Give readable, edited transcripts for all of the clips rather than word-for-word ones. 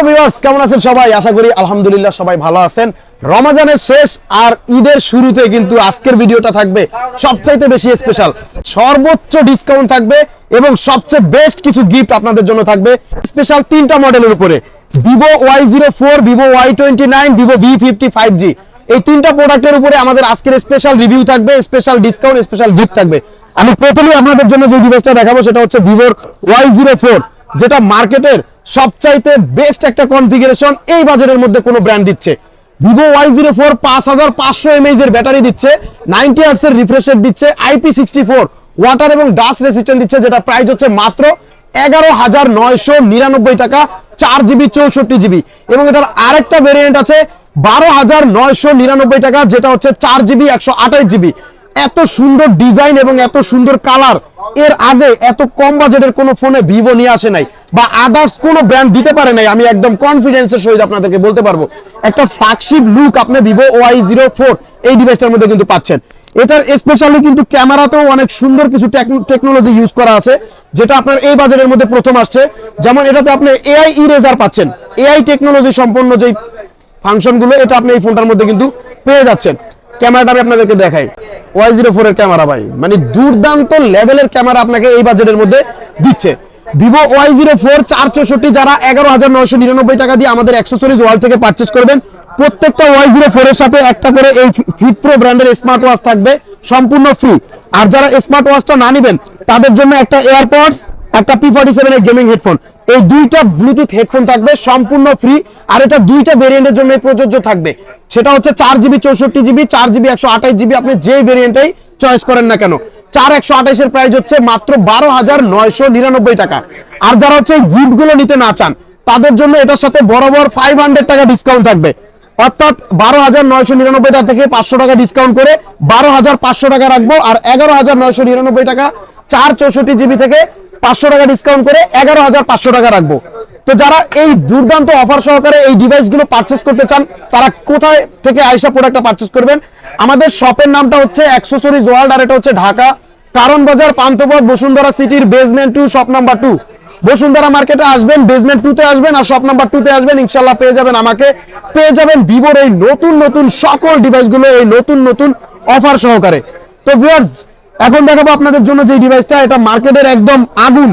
Viewers কেমন আছেন সবাই? আশা করি আলহামদুলিল্লাহ সবাই ভালো আছেন। রমজানের শেষ আর ঈদের শুরুতে কিন্তু আজকের ভিডিওটা থাকবে সবচাইতে বেশি স্পেশাল, সর্বোচ্চ ডিসকাউন্ট থাকবে এবং সবচেয়ে বেস্ট কিছু গিফট আপনাদের জন্য থাকবে স্পেশাল তিনটা মডেলের উপরে। Vivo Y04, Vivo Y29, Vivo V50 5G, এই তিনটা প্রোডাক্টের উপরে আমাদের আজকের স্পেশাল রিভিউ থাকবে, স্পেশাল ডিসকাউন্ট, স্পেশাল গিফট থাকবে। আমি প্রথমেই আপনাদের জন্য যে ডিভাইসটা দেখাবো সেটা হচ্ছে Vivo Y04, যেটা মার্কেটের সবচাইতে বেস্ট একটা কনফিগারেশন এই বাজারের মধ্যে কোনো ব্র্যান্ড দিচ্ছে। Vivo Y04 5500 mAh এর ব্যাটারি দিচ্ছে, 90 Hz এর রিফ্রেশ রেট দিচ্ছে, IP64 ওয়াটার এবং ডাস্ট রেসিস্ট্যান্ট দিচ্ছে, যেটা প্রাইস হচ্ছে মাত্র 11,999 টাকা, 4GB 64GB। এবং এটার আরেকটা ভেরিয়েন্ট আছে 12,999 টাকা, যেটা হচ্ছে 4GB 128GB। এত সুন্দর ডিজাইন এবং এত সুন্দর কালার এর আগে এত কম বাজেটের কোনো ফোনে ভিভো নিয়ে আসে নাই, বা আদার্স কোনো ব্র্যান্ড দিতে পারে নাই। আমি একদম কনফিডেন্সের সহিত আপনাদেরকে বলতে পারবো একটা ফ্ল্যাগশিপ লুক আপনি Vivo Y04 এই ডিভাইসটার মধ্যে কিন্তু পাচ্ছেন। এটার স্পেশালি কিন্তু ক্যামেরাতেও অনেক সুন্দর কিছু টেকনোলজি ইউজ করা আছে, যেটা আপনার এই বাজারের মধ্যে প্রথম আসছে। যেমন এটাতে আপনি AI ইরেজার পাচ্ছেন, AI টেকনোলজি সম্পন্ন যেই ফাংশনগুলো এটা আপনি এই ফোনটার মধ্যে কিন্তু পেয়ে যাচ্ছেন। ক্যামেরাটা আমি আপনাদেরকে দেখাই, Y04 এর ক্যামেরা ভাই, মানে দুর্দান্ত লেভেলের ক্যামেরা আপনাকে এই বাজেটের মধ্যে দিচ্ছে। Vivo Y04 464 যারা 11,999 টাকা দিয়ে আমাদের অ্যাক্সেসরিজ ওয়ার্ল্ড থেকে পারচেজ করবেন, প্রত্যেকটা Y04 এর সাথে একটা করে এই ফিট প্রো ব্র্যান্ডের স্মার্ট ওয়াচ থাকবে সম্পূর্ণ ফ্রি। আর যারা স্মার্ট ওয়াচটা না নেবেন তাদের জন্য একটা এয়ারপডস, একটা P47 এর গেমিং হেডফোন, এই দুইটা ব্লুটুথ হেডফোন থাকবে সম্পূর্ণ ফ্রি। আর এটা দুইটা ভেরিয়েন্টের জন্য প্রযোজ্য থাকবে, সেটা হচ্ছে 4GB 64GB, 4GB 128GB। আপনি যে ভেরিয়েন্টটাই চয়েস করেন না কেন, 4128 এর প্রাইস হচ্ছে মাত্র 12,999 টাকা। আর যারা হচ্ছে গিফট গুলো নিতে না চান তাদের জন্য এটার সাথে বরাবর 500 টাকা ডিসকাউন্ট থাকবে, অর্থাৎ 12,999 টাকা থেকে 500 টাকা ডিসকাউন্ট করে 12,500 টাকা রাখবো। আর 11,999 টাকা 464GB থেকে 500 টাকা ডিসকাউন্ট করে 11,500 টাকা রাখবো। তো যারা এই দুর্দান্ত অফার সহকারে এই ডিভাইসগুলো পারচেজ করতে চান তারা কোথায় থেকে আইসা প্রোডাক্টটা পারচেজ করবেন? আমাদের শপের নামটা হচ্ছে অ্যাক্সেসরিজ ওয়ার্ল্ড, আর এটা হচ্ছে ঢাকা কারণ বাজার, পান্থপথ, বসুন্ধরা সিটির বেসমেন্ট 2, শপ নাম্বার 2। বসুন্ধরা মার্কেটে আসবেন, বেসমেন্ট 2 তে আসবেন, আর শপ নাম্বার 2 তে আসবেন, ইনশাআল্লাহ পেয়ে যাবেন আমাকে, পেয়ে যাবেন ভিভোর এই নতুন নতুন সকল ডিভাইসগুলো এই নতুন নতুন অফার সহকারে। তো ভিউয়ার্স এখন দেখাবো আপনাদের জন্য যে ডিভাইসটা, এটা মার্কেটের একদম আগুন,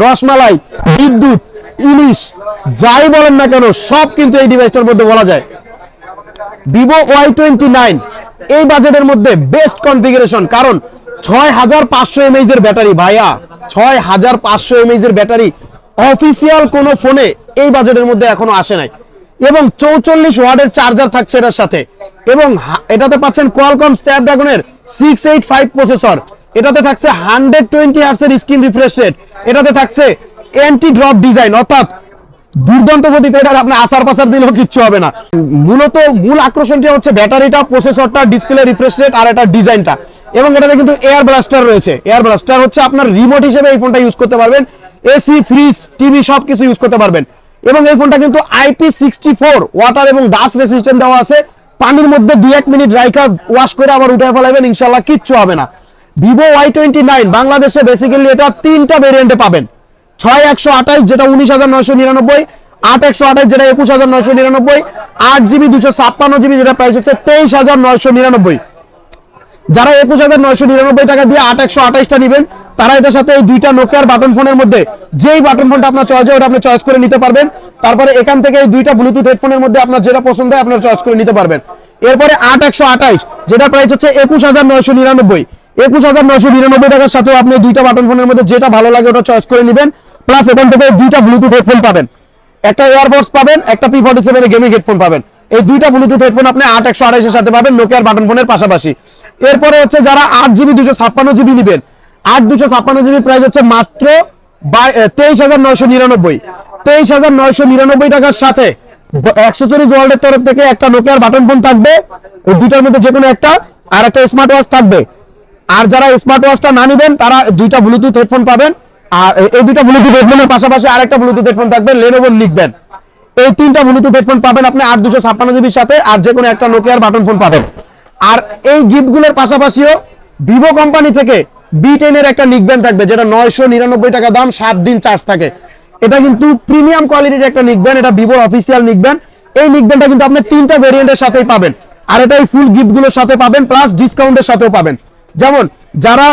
রসমালাই, বিদ্যুৎ, ইলিশ, যাই বলেন না কেন সব কিন্তু এই ডিভাইসটার মধ্যে বলা যায়। Vivo Y29 এই বাজেটের মধ্যে বেস্ট কনফিগারেশন, কারণ 6,500 mAh এর ব্যাটারি ভাইয়া, 6,500 mAh এর ব্যাটারি অফিসিয়াল কোন ফোনে এই বাজেটের মধ্যে এখনো আসে নাই। এবং 44 ওয়াটের চার্জার থাকছে এটার সাথে, এবং এটাতে পাচ্ছেন কোয়ালকম স্ন্যাপড্রাগনের 685 প্রসেসর, এটাতে থাকছে 120 Hz এর স্ক্রিন রিফ্রেশ রেট, এটাতে থাকছে অ্যান্টি ড্রপ ডিজাইন, অর্থাৎ দুর্দান্ত গতিতে এটা আপনি আসার পাসার দিলেও কিচ্ছু হবে না। মূলত মূল আকর্ষণটা হচ্ছে ব্যাটারিটা, প্রসেসরটা, ডিসপ্লে রিফ্রেশ রেট আর এটা ডিজাইনটা। এবং এটাতে কিন্তু এয়ার ব্লাস্টার রয়েছে, এয়ার ব্লাস্টার হচ্ছে আপনার রিমোট হিসেবে এই ফোনটা ইউজ করতে পারবেন, এসি, ফ্রিজ, টিভি সবকিছু ইউজ করতে পারবেন। এবং এই ফোনটা কিন্তু IP64 ওয়াটার এবং ডাস্ট রেসিস্ট্যান্ট দেওয়া আছে, পানির মধ্যে 2-1 মিনিট রাইখা ওয়াশ করে আবার উঠে ফেলাবেন, ইনশাআল্লাহ কিচ্ছু হবে না। Vivo Y29 বাংলাদেশে বেসিক্যালি এটা তিনটা ভেরিয়েন্টে পাবেন, 6128 যেটা 19,999, 8128 যেটা 21,999, 8GB 256GB যেটা প্রাইস হচ্ছে 23,999। যারা 21,999 টাকা দিয়ে 8128টা নেবেন তারা এটার সাথে এই দুইটা নোকিয়ার বাটন ফোনের মধ্যে যেই বাটন ফোনটা আপনার চয়েস হয় ওটা আপনি চয়েস করে নিতে পারবেন। তারপরে এখান থেকে এই দুইটা ব্লুটুথ হেডফোনের মধ্যে আপনার যেটা পছন্দ হয় আপনার চয়েস করে নিতে পারবেন। এরপরে 8128 যেটা প্রাইস হচ্ছে 21,999, 21,999 টাকার সাথে আপনি দুইটা বাটন ফোনের মধ্যে যেটা ভালো লাগে ওটা চয়েস করে নেবেন। প্লাস এখান থেকে দুইটা ব্লুটুথ হেডফোন পাবেন, একটা এয়ারবডস পাবেন, একটা P47 এর গেমিং হেডফোন পাবেন। এই দুইটা ব্লুটুথ হেডফোন আপনি 8128 এর সাথে পাবেন নোকিয়ার বাটন ফোনের পাশাপাশি। এরপরে হচ্ছে যারা 8GB 256GB নেবেন, 8/256GB প্রাইস হচ্ছে মাত্র 23,999, 23,999 টাকার সাথে অ্যাক্সেসরিজ ওয়ার্ল্ডের তরফ থেকে একটা নোকিয়ার বাটন ফোন থাকবে, এই দুইটার মধ্যে যে কোনো একটা, আর একটা স্মার্ট ওয়াচ থাকবে। আর যারা স্মার্ট ওয়াচটা না নেবেন তারা দুইটা ব্লুটুথ হেডফোন পাবেন, আর এই দুইটা ব্লুটুথ হেডফোনের পাশাপাশি আরেকটা ব্লুটুথ হেডফোন থাকবে Lenovo লিখবেন। এই তিনটা ব্লুটুথ হেডফোন পাবেন আপনি 8/256GB সাথে, আর যে কোনো একটা নোকিয়ার বাটন ফোন পাবেন। আর এই গিফটগুলোর পাশাপাশিও ভিভো কোম্পানি থেকে B10 এর একটা নিকব্যান্ড থাকবে, যেটা 999 টাকা দাম, 7 দিন চার্জ থাকে। এটা কিন্তু প্রিমিয়াম কোয়ালিটির একটা নিক ব্যান্ড, এটা ভিভোর অফিসিয়াল নিক ব্যান্ড। এই নিক ব্যান্ডটা কিন্তু আপনি 3টা ভেরিয়েন্টের সাথেই পাবেন, আর এটা ফুল গিফট গুলোর সাথে পাবেন, প্লাস ডিসকাউন্টের সাথেও পাবেন। যেমন যারা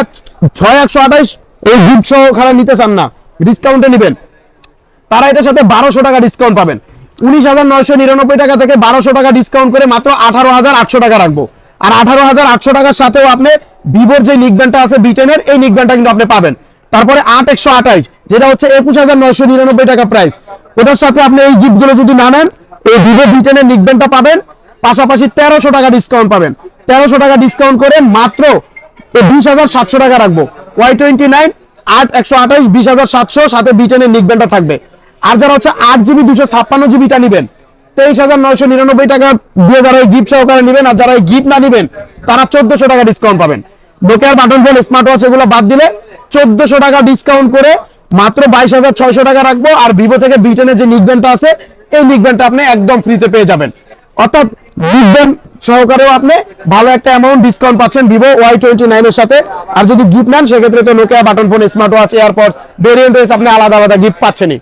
6128 এই গিফট সহকারে নিতে চান না, ডিসকাউন্টে নেবেন, তারা এটার সাথে 1200 টাকা ডিসকাউন্ট পাবেন। 19,999 টাকা থেকে 1200 টাকা ডিসকাউন্ট করে মাত্র 18,800 টাকা রাখবো। আর 18,800 টাকার সাথেও আপনি ভিভোর যে নিক ব্যান্ডটা আছে B10 এই নিক ব্যান্ডটা কিন্তু আপনি পাবেন। তারপরে 8128 যেটা হচ্ছে 21,999 টাকা প্রাইস, ওটার সাথে আপনি এই গিফট গুলো যদি না নেন, এই ভিভো B10 নিক ব্যান্ডটা পাবেন, পাশাপাশি 1300 টাকা ডিসকাউন্ট পাবেন। 1300 টাকা ডিসকাউন্ট করে মাত্র 20,700 টাকা রাখবো। Y29 8128 20,700, সাথে B10 নিক ব্যান্ডটা থাকবে। আর যারা হচ্ছে 8GB 256GBটা নেবেন, 23,999 টাকা দিয়ে যারা গিফট সহকারে নেবেন, আর যারা গিফট না নেবেন তারা 1400 টাকা ডিসকাউন্ট পাবেন। নোকিয়ার বাটন ফোন, স্মার্ট ওয়াচ এগুলো বাদ দিলে 1400 টাকা ডিসকাউন্ট করে মাত্র 22,600 টাকা রাখবো। আর ভিভো থেকে B10 যে নিক ব্যান্ডটা আছে, এই নিক ব্যান্ডটা আপনি একদম ফ্রিতে পেয়ে যাবেন। অর্থাৎ নিক ব্যান্ড সহকারেও আপনি ভালো একটা অ্যামাউন্ট ডিসকাউন্ট পাচ্ছেন ভিভো Y29 এর সাথে। আর যদি গিফট নেন সেক্ষেত্রে তো Nokia button phone, smart watch, AirPods variant wise আপনি আলাদা আলাদা গিফট পাচ্ছেনই।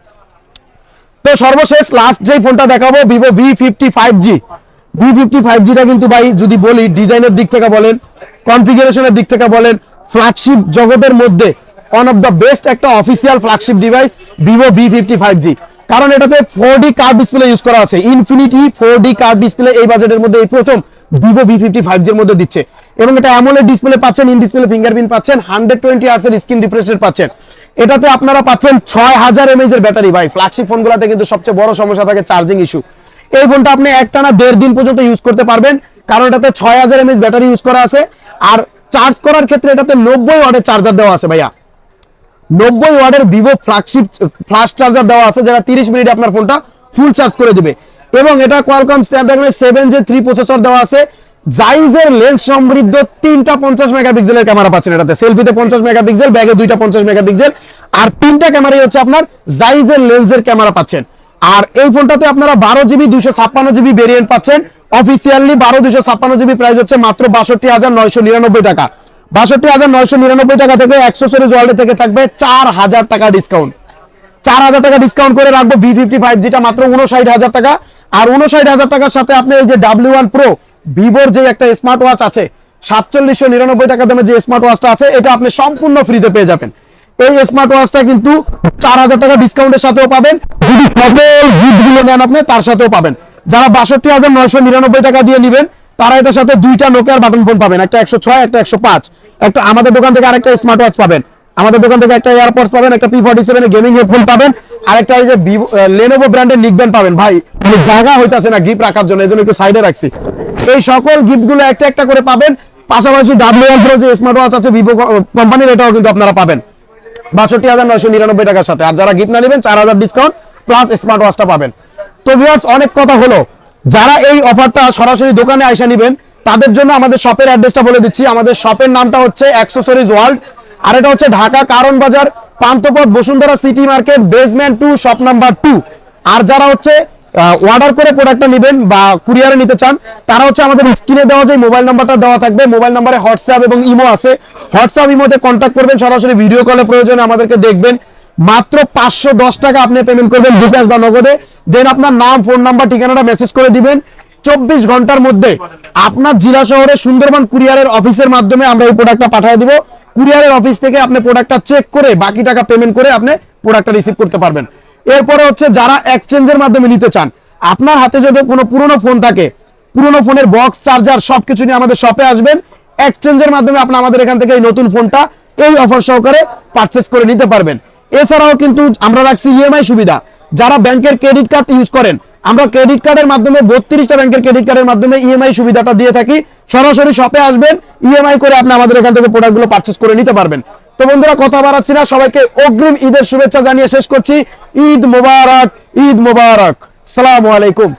তো সর্বশেষ লাস্ট যেই ফোনটা দেখাবো, ভিভো V55G। V55Gটা কিন্তু ভাই যদি বলি ডিজাইনের দিক থেকে বলেন, কনফিগারেশনের দিক থেকে বলেন, ফ্ল্যাগশিপ জগতের মধ্যে ওয়ান অফ দ্য বেস্ট একটা official flagship device Vivo V55G। কারণ এটাতে 4D কার্ভ ডিসপ্লে ইউজ করা আছে, ইনফিনিটি 4D কার্ভ ডিসপ্লে এই বাজেটের মধ্যে এই প্রথম ভিভো V55G এর মধ্যে দিচ্ছে। এবং এটা অ্যামোলেড ডিসপ্লে পাচ্ছেন, ইন ডিসপ্লে ফিঙ্গারপ্রিন্ট পাচ্ছেন, 120 Hz এর স্ক্রিন রিফ্রেশ রেট পাচ্ছেন। এটাতে আপনারা পাচ্ছেন 6000 mAh এর ব্যাটারি। ভাই ফ্ল্যাগশিপ ফোনগুলোতে কিন্তু সবচেয়ে বড় সমস্যা থাকে চার্জিং ইস্যু। এই ফোনটা আপনি একটানা 1.5 দিন পর্যন্ত ইউজ করতে পারবেন, কারণ এটাতে 6000 mAh ব্যাটারি ইউজ করা আছে। আর চার্জ করার ক্ষেত্রে এটাতে 90 ওয়াটের চার্জার দেওয়া আছে ভাইয়া, 90 ওয়াটের ভিভো ফ্ল্যাগশিপ ফ্লাশ চার্জার দেওয়া আছে, যেটা 30 মিনিটে আপনার ফোনটা ফুল চার্জ করে দিবে। এবং এটা কোয়ালকম স্ন্যাপড্রাগনের 7Gen 3 প্রসেসর দেওয়া আছে। জাইজের লেন্স সমৃদ্ধ 3টা 50 মেগাপিক্সেলের ক্যামেরা পাচ্ছেন এটাতে, সেলফিতে 50 মেগাপিক্সেল, ব্যাগে 2টা 50 মেগাপিক্সেল, আর 3টা ক্যামেরাই হচ্ছে আপনার জাইজের লেন্সের ক্যামেরা পাচ্ছেন। আর এই ফোনটাতে আপনারা 12GB 256GB ভেরিয়েন্ট পাচ্ছেন। অফিসিয়ালি 12 256GB প্রাইস হচ্ছে মাত্র 62,999 টাকা। 62,999 টাকা থেকে অ্যাক্সেসরিজ ওয়ার্ল্ড থেকে থাকবে 4000 টাকা ডিসকাউন্ট। 4000 টাকা ডিসকাউন্ট করে রাখবো V55Gটা মাত্র 59,000 টাকা। আর 59,000 টাকার সাথে আপনি এই যে W1 Pro ভিভোর যে একটা স্মার্ট ওয়াচ আছে, 4799 টাকা দামে যে স্মার্ট ওয়াচটা আছে, এটা আপনি সম্পূর্ণ ফ্রিতে পেয়ে যাবেন। এই স্মার্ট ওয়াচটা কিন্তু 4000 টাকা ডিসকাউন্টের সাথেও পাবেন, যদি সকল গিফটগুলো নেন আপনি তার সাথেও পাবেন। যারা 62,999 টাকা দিয়ে নেবেন তারা এটার সাথে 2টা নোকিয়ার বাটন ফোন পাবেন, একটা 106 একটা 105। একটা আমাদের দোকান থেকে আরেকটা স্মার্ট ওয়াচ পাবেন, আমাদের দোকান থেকে একটা এয়ারপডস পাবেন, একটা P47 গেমিং হেডফোন পাবেন, আর একটা এই যে লেনোভো ব্র্যান্ডের নিক ব্যান্ড পাবেন। ভাই জায়গা হইতাছে না গিফট রাখার জন্য, এজন্য একটু সাইডে রাখছি। এই সকল গিফটগুলো একটা একটা করে পাবেন। পাশাপাশি W1 Pro যে স্মার্ট ওয়াচ আছে ভিভো কোম্পানির, এটাও কিন্তু আপনারা পাবেন 62,999 টাকার সাথে। আর যারা গিফট না নেবেন 4000 ডিসকাউন্ট প্লাস স্মার্ট ওয়াচটা পাবেন। তো ভিউয়ার্স অনেক কথা হলো, যারা এই অফারটা সরাসরি দোকানে আইসা নেবেন তাদের জন্য আমাদের শপের অ্যাড্রেসটা বলে দিচ্ছি। আমাদের শপের নামটা হচ্ছে অ্যাক্সেসরিজ ওয়ার্ল্ড, আর এটা হচ্ছে ঢাকা কারণ বাজার, Panthapath, Bashundhara city market, basement 2, shop number 2। আর যারা হচ্ছে অর্ডার করে প্রোডাক্টটা নেবেন বা কুরিয়ারে নিতে চান, তারা হচ্ছে আমাদের স্ক্রিনে দেওয়া যে মোবাইল নাম্বারটা দেওয়া থাকবে, মোবাইল নাম্বারে হোয়াটসঅ্যাপ এবং ইমো আছে, হোয়াটসঅ্যাপ ইমোতে কন্ট্যাক্ট করবেন, সরাসরি ভিডিও কলে প্রয়োজনে আমাদেরকে দেখবেন। মাত্র 510 টাকা আপনি পেমেন্ট করবেন বিকাশ বা নগদে। দেন আপনার নাম, ফোন নাম্বার, ঠিকানাটা মেসেজ করে দিবেন। 24 ঘন্টার মধ্যে আপনার জেলা শহরে সুন্দরবন কুরিয়ারের অফিসের মাধ্যমে আমরা এই প্রোডাক্টটা পাঠিয়ে দিব। কুরিয়ারের অফিস থেকে আপনি প্রোডাক্টটা চেক করে বাকি টাকা পেমেন্ট করে আপনি প্রোডাক্টটা রিসিভ করতে পারবেন। এরপরে হচ্ছে যারা এক্সচেঞ্জের মাধ্যমে নিতে চান, আপনার হাতে যদি কোনো পুরনো ফোন থাকে, পুরনো ফোনের বক্স, চার্জার সবকিছু নিয়ে আমাদের শপে আসবেন, এক্সচেঞ্জের মাধ্যমে আপনি আমাদের এখান থেকে এই নতুন ফোনটা এই অফার সহকারে পারচেজ করে নিতে পারবেন। এছাড়াও কিন্তু আমরা রাখছি ইএমআই সুবিধা। যারা ব্যাংকের ক্রেডিট কার্ড ইউজ করেন, আমরা ক্রেডিট কার্ডের মাধ্যমে 32টা ব্যাংকের ক্রেডিট কার্ডের মাধ্যমে ইএমআই সুবিধাটা দিয়ে থাকি। সরাসরি শপে আসবেন, ইএমআই করে আপনি আমাদের এখান থেকে প্রোডাক্টগুলো পারচেজ করে নিতে পারবেন। তো বন্ধুরা কথা বাড়াচ্ছি না, সবাইকে অগ্রিম ঈদের শুভেচ্ছা জানিয়ে শেষ করছি। ঈদ মোবারক, ঈদ মোবারক, আসসালামু আলাইকুম।